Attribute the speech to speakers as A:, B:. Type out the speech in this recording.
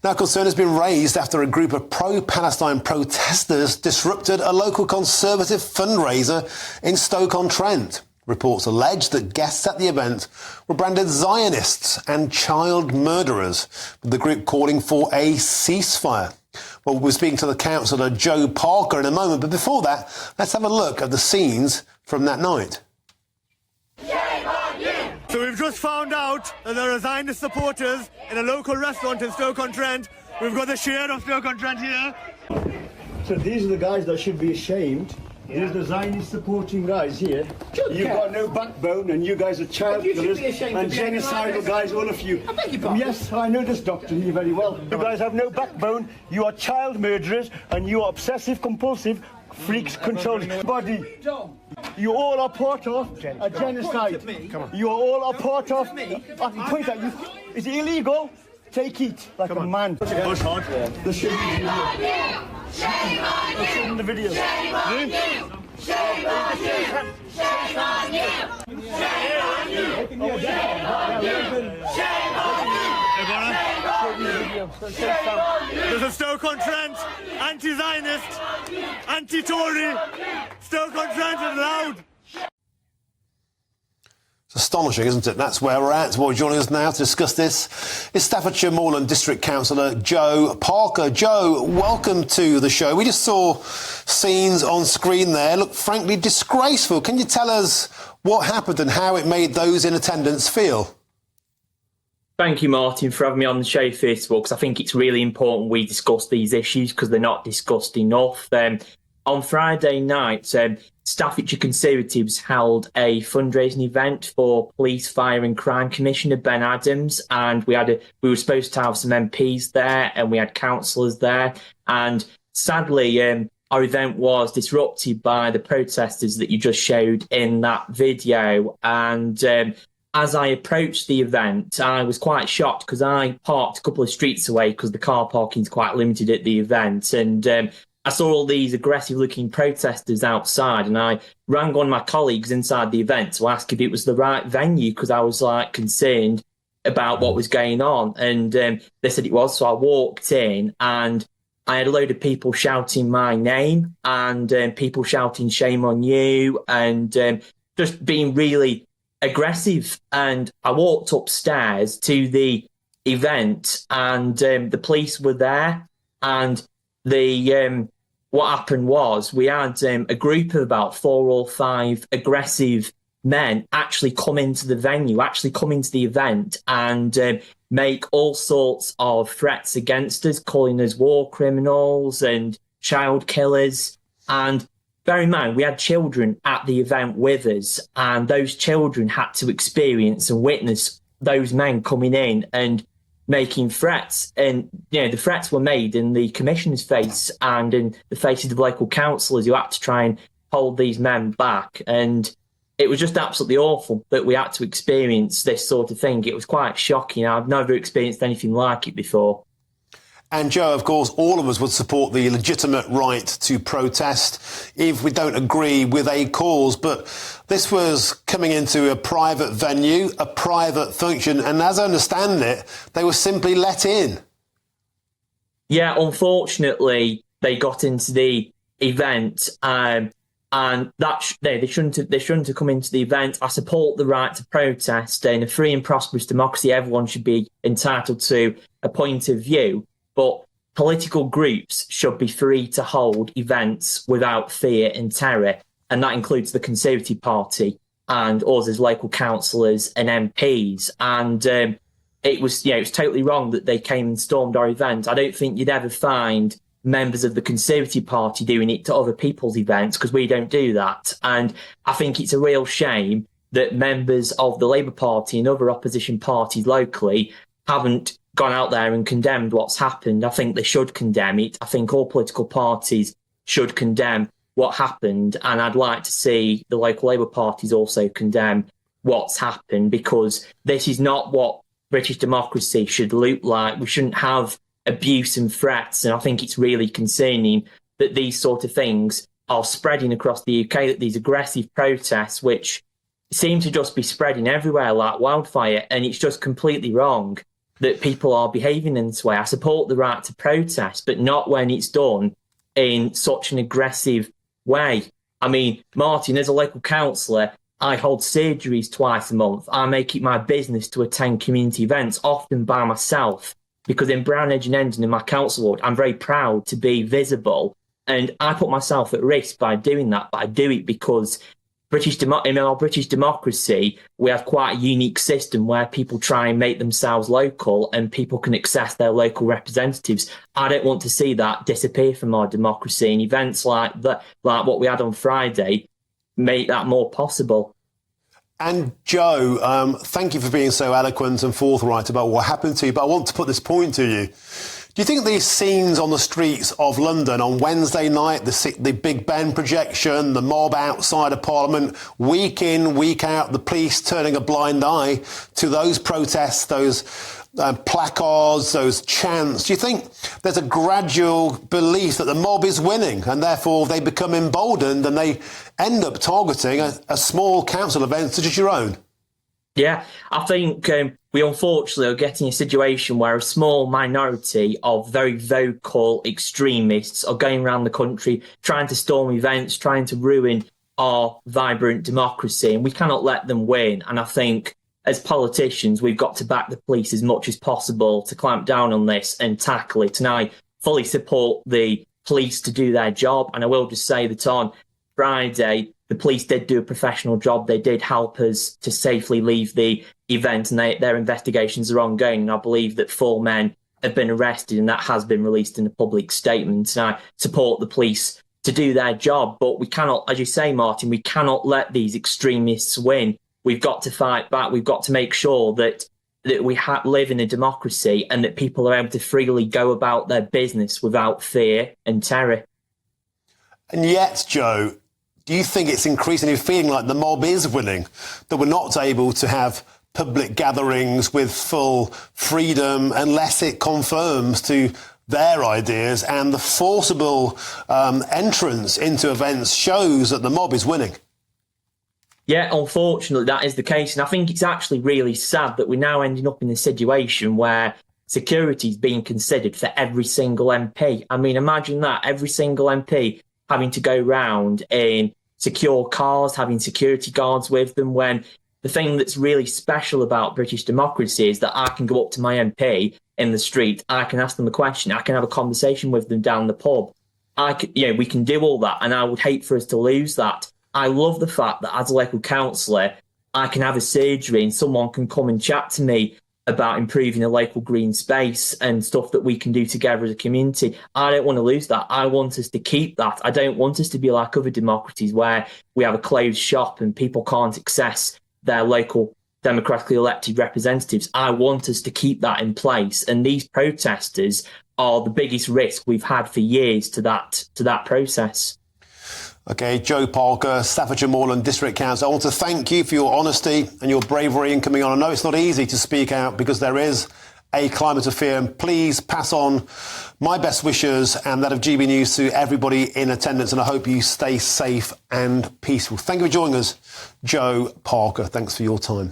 A: Now, concern has been raised after a group of pro-Palestine protesters disrupted a local Conservative fundraiser in Stoke-on-Trent. Reports allege that guests at the event were branded Zionists and child murderers, with the group calling for a ceasefire. Well, we're speaking to the Councillor Joe Parker in a moment, but before that, let's have a look at the scenes from that night.
B: So we've just found out that there are Zionist supporters in a local restaurant in Stoke-on-Trent. We've got the share of Stoke-on-Trent here.
C: So these are the guys that should be ashamed. Yeah. These are the Zionist supporting guys here. You've got no backbone and you guys are child killers and genocidal guys, all of you.
D: I beg your pardon.
C: Yes, I know this doctor here very well. You guys have no backbone, you are child murderers and you are obsessive compulsive freaks controlling body. You all are part of a genocide. You are all a part of. I can point at you. Is it illegal? Take it like a man.
B: Push hard.
C: There should be the video.
D: Shame on you! Shame on you! Shame on you! Shame on you! Shame on you! Shame on you!
B: There's a Stoke-on-Trent anti-Zionist, anti-Tory. Stoke-on-Trent is loud.
A: It's astonishing, isn't it? That's where we're at. Well, joining us now to discuss this is Staffordshire Moorland District Councillor Joe Parker. Joe, welcome to the show. We just saw scenes on screen there. Look, frankly, disgraceful. Can you tell us what happened and how it made those in attendance feel?
E: Thank you, Martin, for having me on the show, first of all, because I think it's really important we discuss these issues because they're not discussed enough. On Friday night, Staffordshire Conservatives held a fundraising event for Police, Fire and Crime Commissioner Ben Adams, and we were supposed to have some MPs there and we had councillors there. And sadly, our event was disrupted by the protesters that you just showed in that video. And as I approached the event, I was quite shocked because I parked a couple of streets away because the car parking is quite limited at the event. And I saw all these aggressive-looking protesters outside, and I rang one of my colleagues inside the event to ask if it was the right venue because I was concerned about what was going on. And they said it was, so I walked in, and I had a load of people shouting my name and people shouting "shame on you" and just being really aggressive. And I walked upstairs to the event, and the police were there, and what happened was we had a group of about 4 or 5 aggressive men actually come into the venue, actually come into the event and make all sorts of threats against us, calling us war criminals and child killers. And bear in mind, we had children at the event with us, and those children had to experience and witness those men coming in and making threats. And the threats were made in the Commissioner's face and in the faces of local councillors who had to try and hold these men back. And it was just absolutely awful that we had to experience this sort of thing. It was quite shocking. I've never experienced anything like it before.
A: And Joe, of course, all of us would support the legitimate right to protest if we don't agree with a cause. But this was coming into a private venue, a private function, and as I understand it, they were simply let in.
E: Yeah, unfortunately, they got into the event, and that they shouldn't have come into the event. I support the right to protest. In a free and prosperous democracy, everyone should be entitled to a point of view. But political groups should be free to hold events without fear and terror. And that includes the Conservative Party and us as local councillors and MPs. And it was totally wrong that they came and stormed our event. I don't think you'd ever find members of the Conservative Party doing it to other people's events because we don't do that. And I think it's a real shame that members of the Labour Party and other opposition parties locally haven't gone out there and condemned what's happened. I think they should condemn it. I think all political parties should condemn what happened. And I'd like to see the local Labour parties also condemn what's happened, because this is not what British democracy should look like. We shouldn't have abuse and threats. And I think it's really concerning that these sort of things are spreading across the UK, that these aggressive protests, which seem to just be spreading everywhere like wildfire, and it's just completely wrong that people are behaving in this way. I support the right to protest, but not when it's done in such an aggressive way. I mean, Martin, as a local councillor, I hold surgeries twice a month. I make it my business to attend community events, often by myself, because in Brownedge and Endon, in my council ward, I'm very proud to be visible. And I put myself at risk by doing that, but I do it because in our British democracy, we have quite a unique system where people try and make themselves local and people can access their local representatives. I don't want to see that disappear from our democracy, and events like what we had on Friday make that more possible.
A: And Joe, thank you for being so eloquent and forthright about what happened to you, but I want to put this point to you. Do you think these scenes on the streets of London on Wednesday night, the Big Ben projection, the mob outside of Parliament, week in, week out, the police turning a blind eye to those protests, those placards, those chants, do you think there's a gradual belief that the mob is winning and therefore they become emboldened and they end up targeting a small council event such as your own?
E: Yeah, I think we unfortunately are getting a situation where a small minority of very vocal extremists are going around the country trying to storm events, trying to ruin our vibrant democracy, and we cannot let them win. And I think as politicians, we've got to back the police as much as possible to clamp down on this and tackle it. And I fully support the police to do their job. And I will just say that on Friday, the police did do a professional job. They did help us to safely leave the event, and their investigations are ongoing. And I believe that 4 men have been arrested, and that has been released in a public statement. And I support the police to do their job. But we cannot, as you say, Martin, we cannot let these extremists win. We've got to fight back. We've got to make sure that we live in a democracy and that people are able to freely go about their business without fear and terror.
A: And yet, Joe, do you think it's increasingly feeling like the mob is winning, that we're not able to have public gatherings with full freedom unless it confirms to their ideas, and the forcible entrance into events shows that the mob is winning?
E: Yeah, unfortunately, that is the case. And I think it's actually really sad that we're now ending up in a situation where security is being considered for every single MP. I mean, imagine that, every single MP having to go round in secure cars, having security guards with them, when the thing that's really special about British democracy is that I can go up to my MP in the street, I can ask them a question, I can have a conversation with them down the pub. We can do all that, and I would hate for us to lose that. I love the fact that as a local councillor, I can have a surgery and someone can come and chat to me about improving a local green space and stuff that we can do together as a community. I don't want to lose that. I want us to keep that. I don't want us to be like other democracies where we have a closed shop and people can't access their local democratically elected representatives. I want us to keep that in place. And these protesters are the biggest risk we've had for years to that process.
A: OK, Joe Parker, Staffordshire Moorland District Council, I want to thank you for your honesty and your bravery in coming on. I know it's not easy to speak out because there is a climate of fear, and please pass on my best wishes and that of GB News to everybody in attendance, and I hope you stay safe and peaceful. Thank you for joining us, Joe Parker. Thanks for your time.